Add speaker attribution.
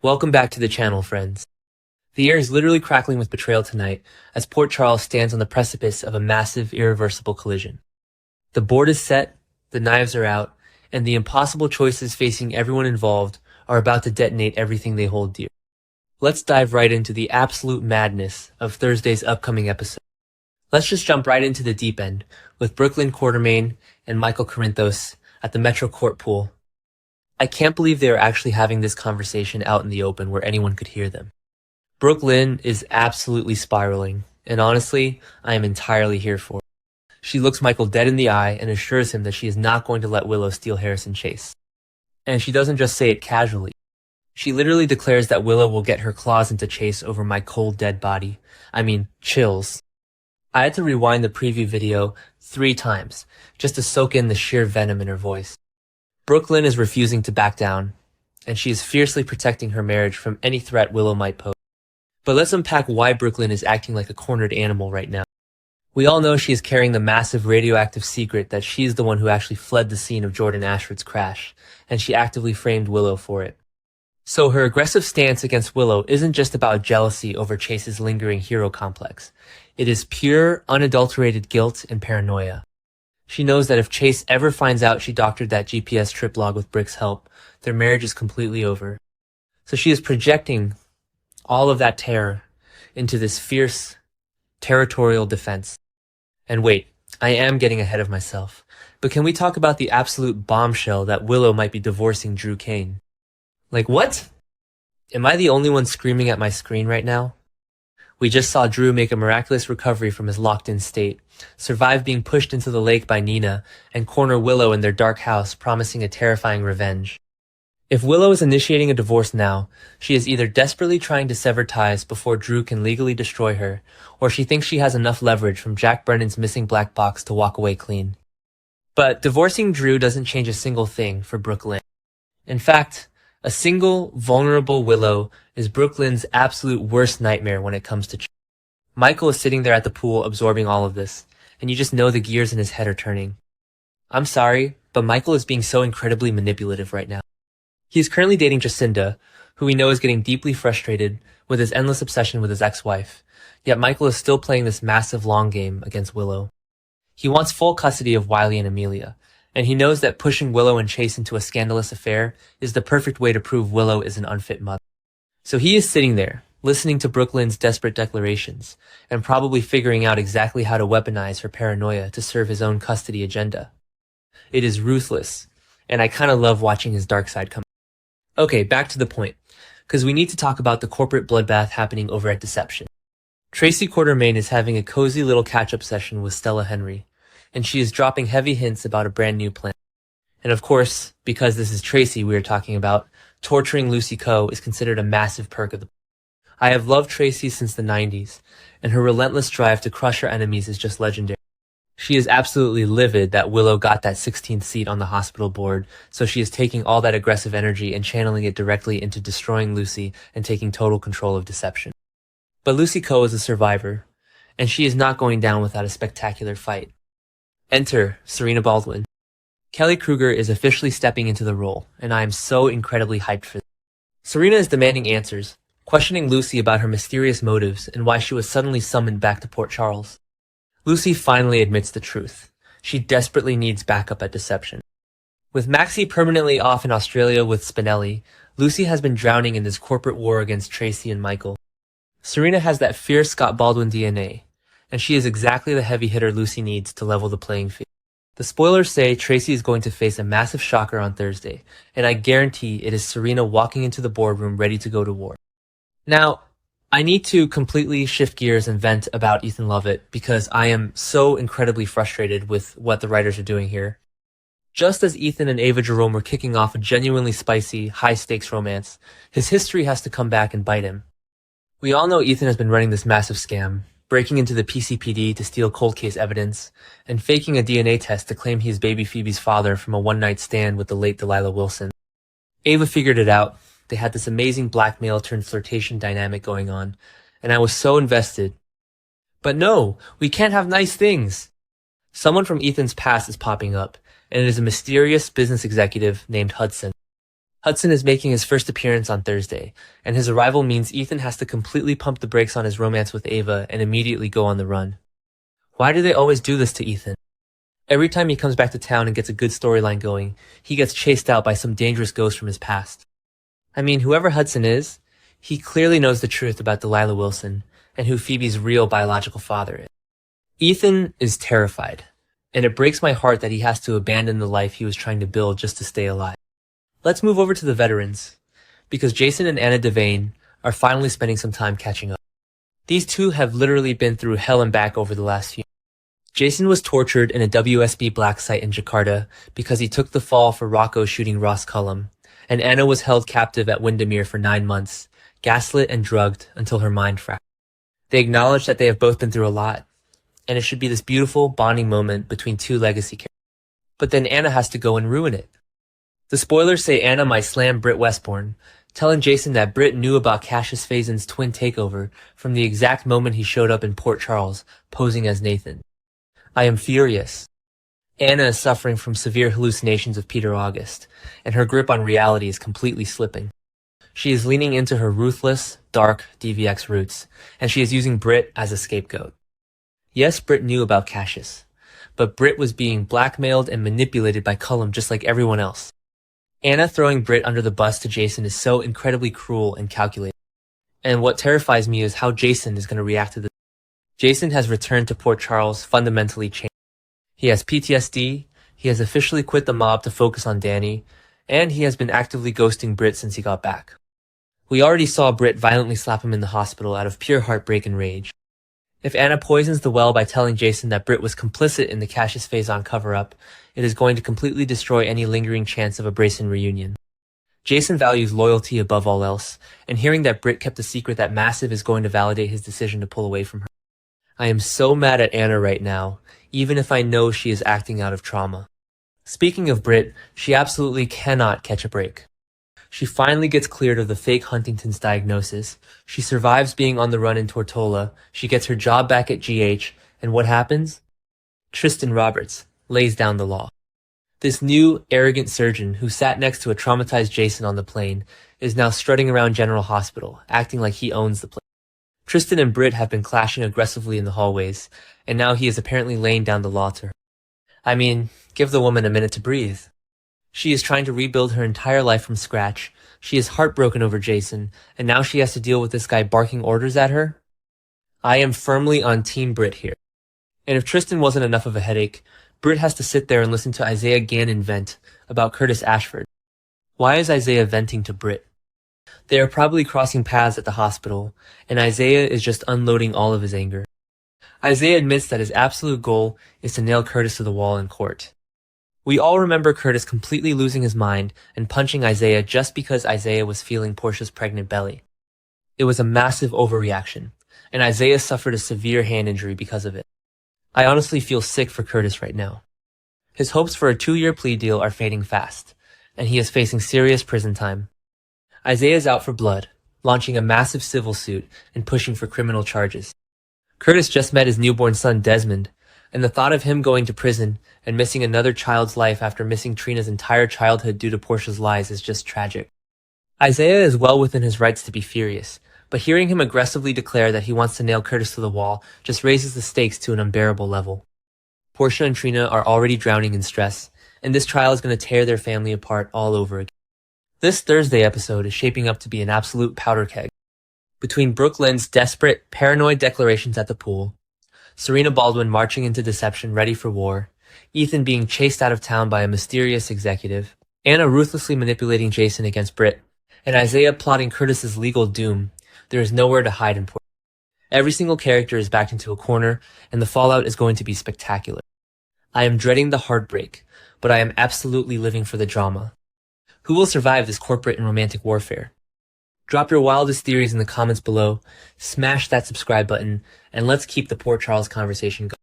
Speaker 1: Welcome back to the channel, friends. The air is literally crackling with betrayal tonight as Port Charles stands on the precipice of a massive, irreversible collision. The board is set, the knives are out, and the impossible choices facing everyone involved are about to detonate everything they hold dear. Let's dive right into the absolute madness of Thursday's upcoming episode. Let's just jump right into the deep end with Brooklyn Quartermaine and Michael Corinthos at the Metro Court pool. I can't believe they are actually having this conversation out in the open where anyone could hear them. Brooklyn is absolutely spiraling, and honestly, I am entirely here for it. She looks Michael dead in the eye and assures him that she is not going to let Willow steal Harrison Chase. And she doesn't just say it casually. She literally declares that Willow will get her claws into Chase over my cold dead body. I mean, chills. I had to rewind the preview video 3 times just to soak in the sheer venom in her voice. Brooklyn is refusing to back down, and she is fiercely protecting her marriage from any threat Willow might pose. But let's unpack why Brooklyn is acting like a cornered animal right now. We all know she is carrying the massive radioactive secret that she's the one who actually fled the scene of Jordan Ashford's crash, and she actively framed Willow for it. So her aggressive stance against Willow isn't just about jealousy over Chase's lingering hero complex. It is pure, unadulterated guilt and paranoia. She knows that if Chase ever finds out she doctored that GPS trip log with Brick's help, their marriage is completely over. So she is projecting all of that terror into this fierce, territorial defense. And wait, I am getting ahead of myself, but can we talk about the absolute bombshell that Willow might be divorcing Drew Kane? Like, what? Am I the only one screaming at my screen right now? We just saw Drew make a miraculous recovery from his locked-in state, survive being pushed into the lake by Nina, and corner Willow in their dark house, promising a terrifying revenge. If Willow is initiating a divorce now, she is either desperately trying to sever ties before Drew can legally destroy her, or she thinks she has enough leverage from Jack Brennan's missing black box to walk away clean. But divorcing Drew doesn't change a single thing for Brooklyn. In fact, a single, vulnerable Willow is Brooklyn's absolute worst nightmare when it comes to Chase. Michael is sitting there at the pool absorbing all of this, and you just know the gears in his head are turning. I'm sorry, but Michael is being so incredibly manipulative right now. He is currently dating Jacinda, who we know is getting deeply frustrated with his endless obsession with his ex-wife, yet Michael is still playing this massive long game against Willow. He wants full custody of Wiley and Amelia, and he knows that pushing Willow and Chase into a scandalous affair is the perfect way to prove Willow is an unfit mother. So he is sitting there, listening to Brooklyn's desperate declarations, and probably figuring out exactly how to weaponize her paranoia to serve his own custody agenda. It is ruthless, and I kinda love watching his dark side come. Okay, back to the point, because we need to talk about the corporate bloodbath happening over at Deception. Tracy Quartermaine is having a cozy little catch-up session with Stella Henry, and she is dropping heavy hints about a brand new plan. And of course, because this is Tracy we are talking about, torturing Lucy Coe is considered a massive perk of the. I have loved Tracy since the 90s, and her relentless drive to crush her enemies is just legendary. She is absolutely livid that Willow got that 16th seat on the hospital board, so she is taking all that aggressive energy and channeling it directly into destroying Lucy and taking total control of Deception. But Lucy Coe is a survivor, and she is not going down without a spectacular fight. Enter Serena Baldwin. Kelly Kruger is officially stepping into the role, and I am so incredibly hyped for this. Serena is demanding answers, questioning Lucy about her mysterious motives and why she was suddenly summoned back to Port Charles. Lucy finally admits the truth. She desperately needs backup at Deception. With Maxie permanently off in Australia with Spinelli, Lucy has been drowning in this corporate war against Tracy and Michael. Serena has that fierce Scott Baldwin DNA, and she is exactly the heavy hitter Lucy needs to level the playing field. The spoilers say Tracy is going to face a massive shocker on Thursday, and I guarantee it is Serena walking into the boardroom ready to go to war. Now, I need to completely shift gears and vent about Ethan Lovett because I am so incredibly frustrated with what the writers are doing here. Just as Ethan and Ava Jerome were kicking off a genuinely spicy, high-stakes romance, his history has to come back and bite him. We all know Ethan has been running this massive scam, breaking into the PCPD to steal cold case evidence, and faking a DNA test to claim he is baby Phoebe's father from a one-night stand with the late Delilah Wilson. Ava figured it out. They had this amazing blackmail turned flirtation dynamic going on, and I was so invested. But no, we can't have nice things. Someone from Ethan's past is popping up, and it is a mysterious business executive named Hudson. Hudson is making his first appearance on Thursday, and his arrival means Ethan has to completely pump the brakes on his romance with Ava and immediately go on the run. Why do they always do this to Ethan? Every time he comes back to town and gets a good storyline going, he gets chased out by some dangerous ghost from his past. I mean, whoever Hudson is, he clearly knows the truth about Delilah Wilson and who Phoebe's real biological father is. Ethan is terrified, and it breaks my heart that he has to abandon the life he was trying to build just to stay alive. Let's move over to the veterans, because Jason and Anna Devane are finally spending some time catching up. These two have literally been through hell and back over the last few. Jason was tortured in a WSB black site in Jakarta because he took the fall for Rocco shooting Ross Cullum, and Anna was held captive at Windermere for 9 months, gaslit and drugged until her mind fractured. They acknowledge that they have both been through a lot, and it should be this beautiful bonding moment between two legacy characters. But then Anna has to go and ruin it. The spoilers say Anna might slam Britt Westbourne, telling Jason that Britt knew about Cassius Fazen's twin takeover from the exact moment he showed up in Port Charles, posing as Nathan. I am furious. Anna is suffering from severe hallucinations of Peter August, and her grip on reality is completely slipping. She is leaning into her ruthless, dark DVX roots, and she is using Britt as a scapegoat. Yes, Britt knew about Cassius, but Britt was being blackmailed and manipulated by Cullum just like everyone else. Anna throwing Britt under the bus to Jason is so incredibly cruel and calculated. And what terrifies me is how Jason is going to react to this. Jason has returned to Port Charles fundamentally changed. He has PTSD, he has officially quit the mob to focus on Danny, and he has been actively ghosting Britt since he got back. We already saw Britt violently slap him in the hospital out of pure heartbreak and rage. If Anna poisons the well by telling Jason that Britt was complicit in the Cassius Faison cover-up, it is going to completely destroy any lingering chance of a Brayson reunion. Jason values loyalty above all else, and hearing that Britt kept a secret that massive is going to validate his decision to pull away from her. I am so mad at Anna right now, even if I know she is acting out of trauma. Speaking of Britt, she absolutely cannot catch a break. She finally gets cleared of the fake Huntington's diagnosis. She survives being on the run in Tortola. She gets her job back at GH. And what happens? Tristan Roberts lays down the law. This new, arrogant surgeon who sat next to a traumatized Jason on the plane is now strutting around General Hospital, acting like he owns the place. Tristan and Britt have been clashing aggressively in the hallways, and now he is apparently laying down the law to her. I mean, give the woman a minute to breathe. She is trying to rebuild her entire life from scratch. She is heartbroken over Jason, and now she has to deal with this guy barking orders at her? I am firmly on Team Britt here. And if Tristan wasn't enough of a headache, Britt has to sit there and listen to Isaiah Gannon vent about Curtis Ashford. Why is Isaiah venting to Britt? They are probably crossing paths at the hospital, and Isaiah is just unloading all of his anger. Isaiah admits that his absolute goal is to nail Curtis to the wall in court. We all remember Curtis completely losing his mind and punching Isaiah just because Isaiah was feeling Portia's pregnant belly. It was a massive overreaction, and Isaiah suffered a severe hand injury because of it. I honestly feel sick for Curtis right now. His hopes for a 2-year plea deal are fading fast, and he is facing serious prison time. Isaiah is out for blood, launching a massive civil suit and pushing for criminal charges. Curtis just met his newborn son Desmond, and the thought of him going to prison and missing another child's life after missing Trina's entire childhood due to Portia's lies is just tragic. Isaiah is well within his rights to be furious, but hearing him aggressively declare that he wants to nail Curtis to the wall just raises the stakes to an unbearable level. Portia and Trina are already drowning in stress, and this trial is going to tear their family apart all over again. This Thursday episode is shaping up to be an absolute powder keg. Between Brooke Lynn's desperate, paranoid declarations at the pool, Serena Baldwin marching into deception ready for war, Ethan being chased out of town by a mysterious executive, Anna ruthlessly manipulating Jason against Britt, and Isaiah plotting Curtis's legal doom, there is nowhere to hide in Portia. Every single character is backed into a corner, and the fallout is going to be spectacular. I am dreading the heartbreak, but I am absolutely living for the drama. Who will survive this corporate and romantic warfare? Drop your wildest theories in the comments below, smash that subscribe button, and let's keep the Port Charles conversation going.